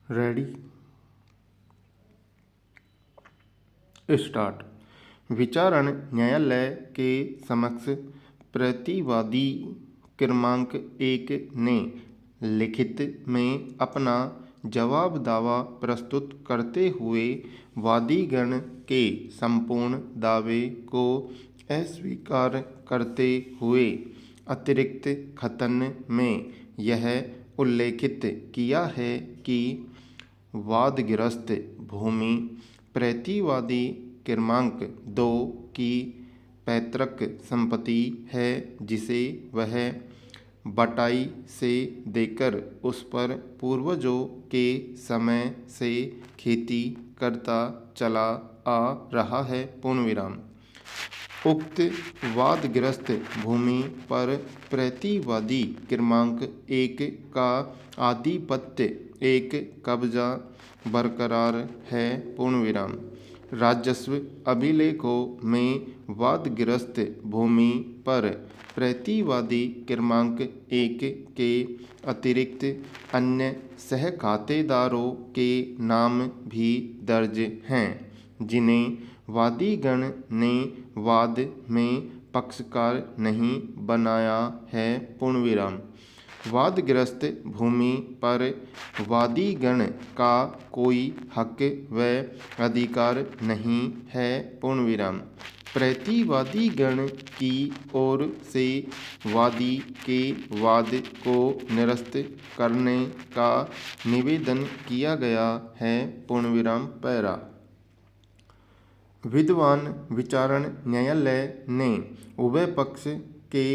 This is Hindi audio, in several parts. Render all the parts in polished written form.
Ready start. विचारण न्यायालय के समक्ष प्रतिवादी क्रमांक 1 ने लिखित में अपना जवाब दावा प्रस्तुत करते हुए वादीगण के संपूर्ण दावे को अस्वीकार करते हुए अतिरिक्त कथन में यह उल्लेखित किया है कि वादग्रस्त भूमि प्रतिवादी क्रमांक 2 की पैतृक संपत्ति है, जिसे वह बटाई से देकर उस पर पूर्वजों के समय से खेती करता चला आ रहा है। पूर्ण विराम। उक्त वादग्रस्त भूमि पर प्रतिवादी क्रमांक 1 का आधिपत्य एक कब्जा बरकरार है। पूर्ण विराम। राजस्व अभिलेखों में वादग्रस्त भूमि पर प्रतिवादी क्रमांक 1 के अतिरिक्त अन्य सहखातेदारों के नाम भी दर्ज हैं, जिन्हें वादीगण ने वाद में पक्षकार नहीं बनाया है। पूर्ण विराम। वादग्रस्त भूमि पर वादीगण का कोई हक व अधिकार नहीं है। पूर्ण विराम। प्रतिवादीगण की ओर से वादी के वाद को निरस्त करने का निवेदन किया गया है। पूर्ण विराम। पैरा। विद्वान विचारण न्यायालय ने उभय पक्ष के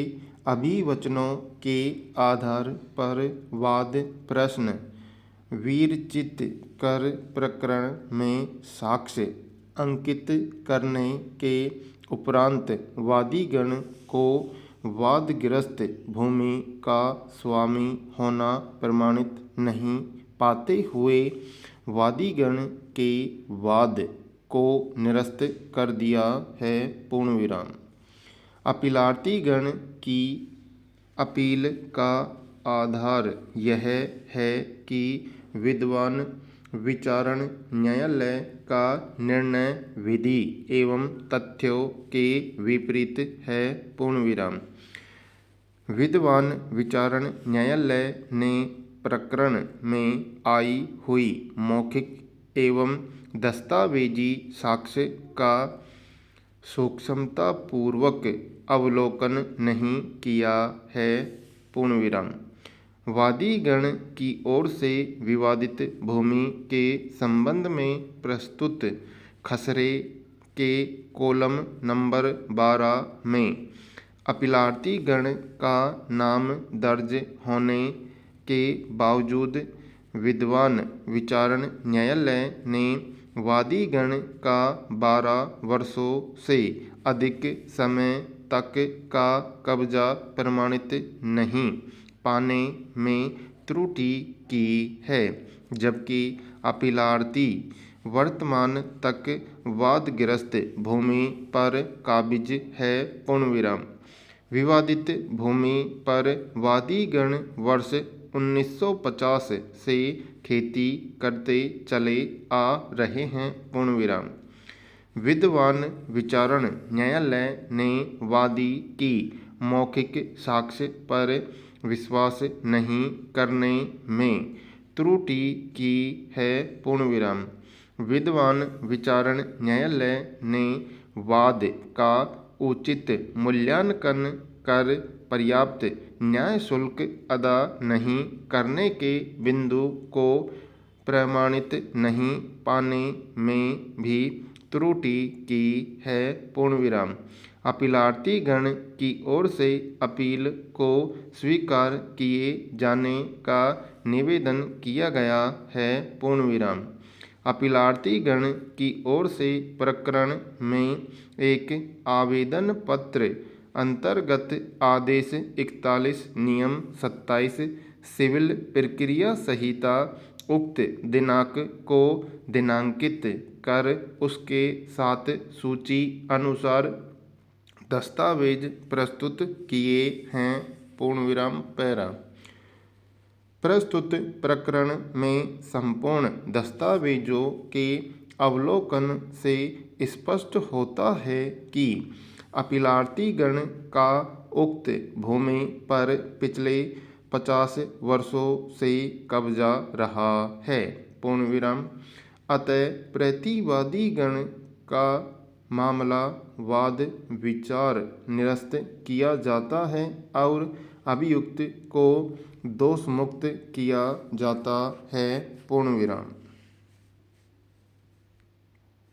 अभिवचनों के आधार पर वाद प्रश्न विरचित कर प्रकरण में साक्ष्य अंकित करने के उपरांत वादीगण को वादग्रस्त भूमि का स्वामी होना प्रमाणित नहीं पाते हुए वादीगण के वाद को निरस्त कर दिया है। पूर्ण विराम। अपीलार्थीगण की अपील का आधार यह है कि विद्वान विचारण न्यायालय का निर्णय विधि एवं तथ्यों के विपरीत है। पूर्ण विराम। विद्वान विचारण न्यायालय ने प्रकरण में आई हुई मौखिक एवं दस्तावेजी साक्ष्य का सूक्ष्मतापूर्वक अवलोकन नहीं किया है। पूर्ण विराम। वादीगण की ओर से विवादित भूमि के संबंध में प्रस्तुत खसरे के कॉलम नंबर 12 में अपीलार्थीगण का नाम दर्ज होने के बावजूद विद्वान विचारण न्यायालय ने वादीगण का 12 वर्षों से अधिक समय तक का कब्जा प्रमाणित नहीं पाने में त्रुटि की है, जबकि अपीलार्थी वर्तमान तक वादग्रस्त भूमि पर काबिज है। पूर्ण विराम। विवादित भूमि पर वादीगण वर्ष 1950 से खेती करते चले आ रहे हैं। पूर्ण विराम। विद्वान विचारण न्यायालय ने वादी की मौखिक साक्ष्य पर विश्वास नहीं करने में त्रुटि की है। पूर्ण विराम। विद्वान विचारण न्यायालय ने वाद का उचित मूल्यांकन कर पर्याप्त न्याय शुल्क अदा नहीं करने के बिंदु को प्रमाणित नहीं पाने में भी त्रुटि की है। पूर्ण विराम। अपीलार्थीगण की ओर से अपील को स्वीकार किए जाने का निवेदन किया गया है। पूर्ण विराम। अपीलार्थीगण की ओर से प्रकरण में एक आवेदन पत्र अंतर्गत आदेश 41 नियम 27 सिविल प्रक्रिया संहिता उक्त दिनांक को दिनांकित कर उसके साथ सूची अनुसार दस्तावेज प्रस्तुत किए हैं। पूर्ण विराम। पैरा। प्रस्तुत प्रकरण में संपूर्ण दस्तावेजों के अवलोकन से स्पष्ट होता है कि अपीलार्थीगण का उक्त भूमि पर पिछले 50 वर्षों से कब्जा रहा है। पूर्ण विराम। अतः प्रतिवादीगण का मामला वाद विचार निरस्त किया जाता है और अभियुक्त को दोषमुक्त किया जाता है। पूर्ण विराम।